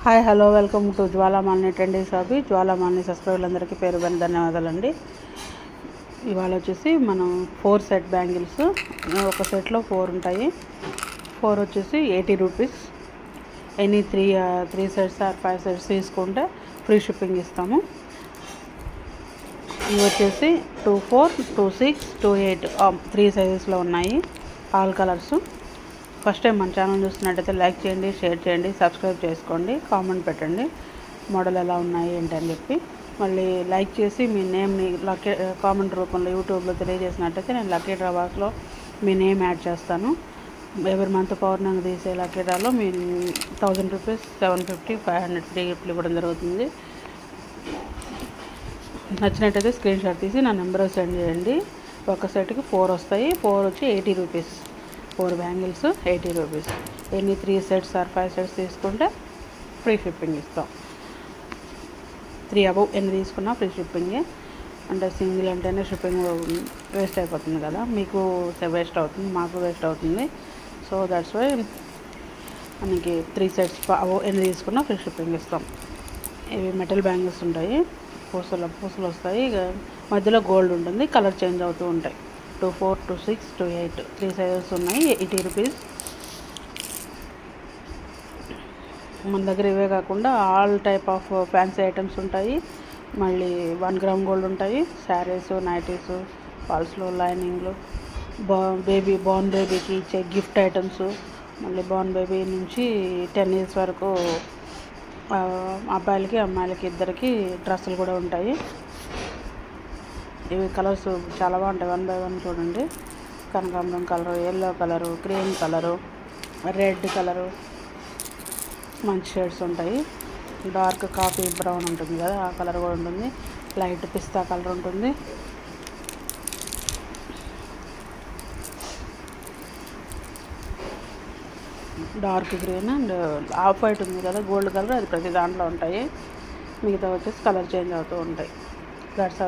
Hi hello welcome to Jwalamalini trendy shoppe. Jwalamalini సబ్స్క్రైబర్లందరికీ పేరు పైన ధన్యవాదాలండి. ఇవాళ వచ్చేసి మనం 4 సెట్ బ్యాంగిల్స్, ఒక సెట్లో 4 ఉంటాయి. 4 వచ్చేసి 80 rupees. Any 3 sets or 5 sets తీసుకుంటే ఫ్రీ షిప్పింగ్ ఇస్తాము. ఇవి వచ్చేసి 24, 26, 28 3 సైజెస్లో ఉన్నాయి, ఆల్ కలర్స్. ఫస్ట్ టైం మన ఛానల్ చూస్తున్నట్టయితే లైక్ చేయండి, షేర్ చేయండి, సబ్స్క్రైబ్ చేసుకోండి, కామెంట్ పెట్టండి మోడల్ ఎలా ఉన్నాయి ఏంటని చెప్పి. మళ్ళీ లైక్ చేసి మీ నేమ్ని కామెంట్ రూపంలో యూట్యూబ్లో తెలియజేసినట్టయితే నేను లక్కీ డ్రా బాక్స్లో మీ నేమ్ యాడ్ చేస్తాను. ఎవరి మంత్ పౌర్ణమి తీసే లక్కీ డ్రాలో మీ 1000 రూపీస్, 750, 500 ఫ్రీ గిఫ్ట్లు ఇవ్వడం జరుగుతుంది. నచ్చినట్టయితే స్క్రీన్ షాట్ తీసి నా నెంబర్ సెండ్ చేయండి. ఒక సెట్కి 4 వస్తాయి. 4 వచ్చి 80 రూపీస్. 4 bangles 80 rupees. ఎన్ని 3 సెట్స్ ఆర్ 5 సెట్స్ తీసుకుంటే ఫ్రీ షిప్పింగ్ ఇస్తాం. 3 అబవ్ ఎన్ని తీసుకున్నా ఫ్రీ షిప్పింగే. అంటే సింగిల్ అంటేనే షిప్పింగ్ వేస్ట్ అయిపోతుంది కదా, మీకు వేస్ట్ అవుతుంది, మాకు వేస్ట్ అవుతుంది. సో దట్స్ వై మనకి 3 సెట్స్ అబవ్ ఎన్ని తీసుకున్నా ఫ్రీ షిప్పింగ్ ఇస్తాం. ఇవి మెటల్ బ్యాంగిల్స్ ఉంటాయి, పూసలు వస్తాయి, మధ్యలో గోల్డ్ ఉంటుంది, కలర్ చేంజ్ అవుతూ ఉంటాయి. 24, 26, 28 3 సైజెస్ ఉన్నాయి. 80 రూపీస్. మన దగ్గర ఇవే కాకుండా all type of fancy items ఉంటాయి. మళ్ళీ 1 గ్రామ్ గోల్డ్ ఉంటాయి, శారీస్, నైటీస్, ఫాల్స్లో లైనింగ్లు, బార్న్ బేబీకి ఇచ్చే గిఫ్ట్ ఐటమ్స్, మళ్ళీ బార్న్ బేబీ నుంచి 10 ఇయర్స్ వరకు అబ్బాయిలకి అమ్మాయిలకి ఇద్దరికి డ్రెస్సులు కూడా ఉంటాయి. ఇవి కలర్స్ చాలా బాగుంటాయి. 1 బై 1 చూడండి. కనకాంబరం colour, yellow colour, green colour, red colour, మంచి షేడ్స్ ఉంటాయి. డార్క్ కాఫీ బ్రౌన్ ఉంటుంది కదా, ఆ కలర్ కూడా ఉంటుంది. లైట్ పిస్తా కలర్ ఉంటుంది. Dark green and off white ఉంది కదా, గోల్డ్ కలర్, అది ప్రతి దాంట్లో ఉంటాయి. మిగతా వచ్చేసి కలర్ చేంజ్ అవుతూ ఉంటాయి. దట్స్